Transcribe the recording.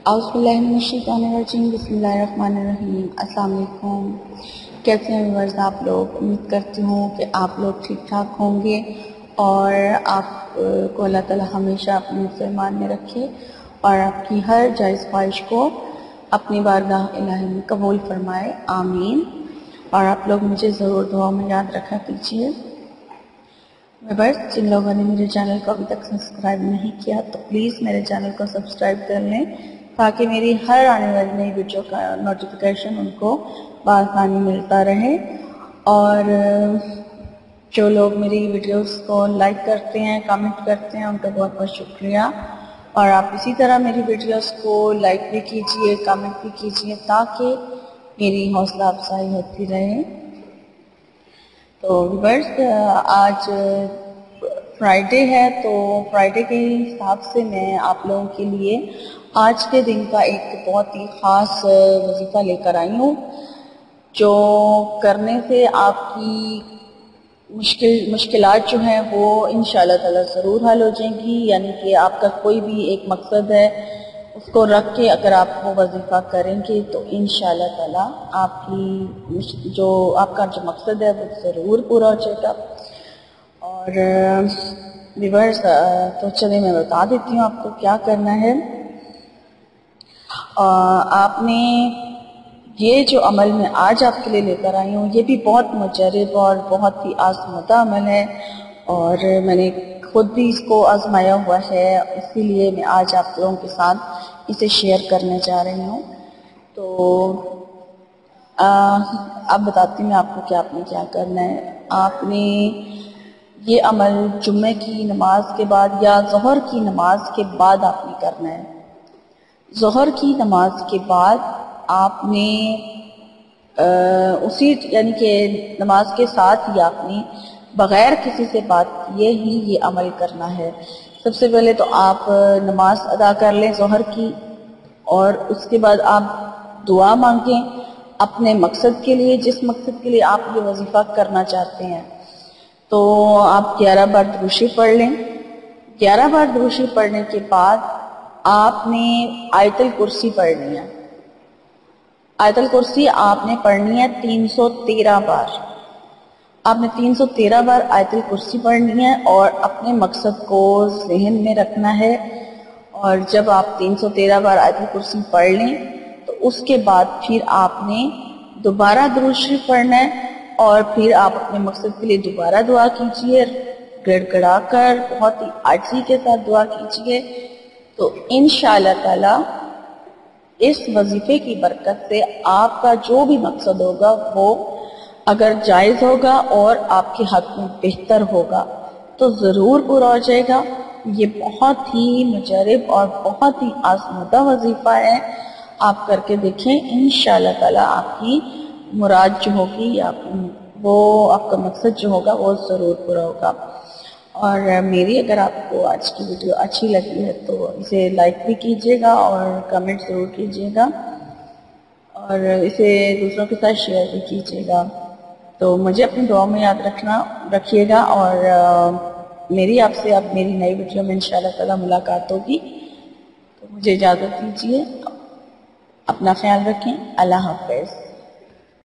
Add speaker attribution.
Speaker 1: اعوذ باللہ من الشیطان الرجیم، بسم اللہ الرحمن الرحیم۔ السلام علیکم، کیسے ہیں ویورز آپ لوگ؟ امید کرتی ہوں کہ آپ لوگ ٹھیک ٹھاک ہوں گے اور آپ کو اللہ تعالی ہمیشہ اپنے فرمان میں رکھے اور آپ کی ہر جائز خواہش کو اپنی بارگاہ الہی میں قبول فرمائے، آمین۔ اور آپ لوگ مجھے ضرور دعا میں یاد رکھا کیجیے۔ ویورز، جن لوگوں نے میرے چینل کو ابھی تک سبسکرائب نہیں کیا تو پلیز میرے چینل کو سبسکرائب کر لیں تاکہ میری ہر آنے والی نئی ویڈیو کا نوٹیفیکیشن ان کو بآسانی ملتا رہے۔ اور جو لوگ میری ویڈیوز کو لائک کرتے ہیں، کامنٹ کرتے ہیں، ان کا بہت بہت شکریہ۔ اور آپ اسی طرح میری ویڈیوز کو لائک بھی کیجیے، کامنٹ بھی کیجیے تاکہ میری حوصلہ افزائی ہوتی رہے۔ تو ویورز، آج فرائیڈے ہے تو فرائیڈے کے حساب سے میں آپ لوگوں کے لیے آج کے دن کا ایک بہت ہی خاص وظیفہ لے کر آئی ہوں، جو کرنے سے آپ کی مشکلات جو ہیں وہ انشاءاللہ تعالی ضرور حل ہو جائیں گی۔ یعنی کہ آپ کا کوئی بھی ایک مقصد ہے، اس کو رکھ کے اگر آپ وہ وظیفہ کریں گے تو انشاءاللہ تعالی آپ کا جو مقصد ہے وہ ضرور پورا ہو جائے گا۔ اور ویورز، تو چلیں میں بتا دیتی ہوں آپ کو کیا کرنا ہے۔ آپ نے یہ جو عمل میں آج آپ کے لیے لے کر آئی ہوں، یہ بھی بہت مجرب اور بہت ہی آزمودہ عمل ہے اور میں نے خود بھی اس کو آزمایا ہوا ہے، اسی لیے میں آج آپ لوگوں کے ساتھ اسے شیئر کرنے جا رہی ہوں۔ تو اب بتاتی ہوں آپ کو کہ آپ نے کیا کرنا ہے۔ آپ نے یہ عمل جمعے کی نماز کے بعد یا ظہر کی نماز کے بعد آپ نے کرنا ہے۔ ظہر کی نماز کے بعد آپ نے یعنی کہ نماز کے ساتھ ہی آپ نے بغیر کسی سے بات کیے ہی یہ عمل کرنا ہے۔ سب سے پہلے تو آپ نماز ادا کر لیں ظہر کی، اور اس کے بعد آپ دعا مانگیں اپنے مقصد کے لیے، جس مقصد کے لیے آپ یہ وظیفہ کرنا چاہتے ہیں۔ تو آپ 11 بار درود شریف پڑھ لیں۔ 11 بار درود شریف پڑھنے کے بعد آپ نے آیت الکرسی پڑھنی ہے۔ آیت الکرسی آپ نے پڑھنی ہے 313 بار۔ آپ نے 313 بار آیت الکرسی پڑھنی ہے اور اپنے مقصد کو ذہن میں رکھنا ہے۔ اور جب آپ 313 بار آیت الکرسی پڑھ لیں تو اس کے بعد پھر آپ نے دوبارہ درود شریف پڑھنا ہے اور پھر آپ اپنے مقصد کے لیے دوبارہ دعا کیجیے، گڑ گڑا کر بہت ہی عاجزی کے ساتھ دعا کیجیے۔ تو انشاءاللہ تعالی اس وظیفے کی برکت سے آپ کا جو بھی مقصد ہوگا وہ اگر جائز ہوگا اور آپ کے حق میں بہتر ہوگا تو ضرور پورا ہو جائے گا۔ یہ بہت ہی مجرب اور بہت ہی آزمودہ وظیفہ ہے، آپ کر کے دیکھیں، انشاءاللہ تعالی آپ کی مراد جو ہوگی وہ آپ کا مقصد جو ہوگا وہ ضرور پورا ہوگا۔ اور میری اگر آپ کو آج کی ویڈیو اچھی لگی ہے تو اسے لائک بھی کیجیے گا اور کمنٹ ضرور کیجیے گا اور اسے دوسروں کے ساتھ شیئر بھی کیجیے گا۔ تو مجھے اپنی دعا میں یاد رکھیے گا اور میری آپ سے اب میری نئی ویڈیو میں انشاءاللہ تعالی ملاقات ہوگی۔ تو مجھے اجازت دیجیے، اپنا خیال رکھیں، اللہ حافظ۔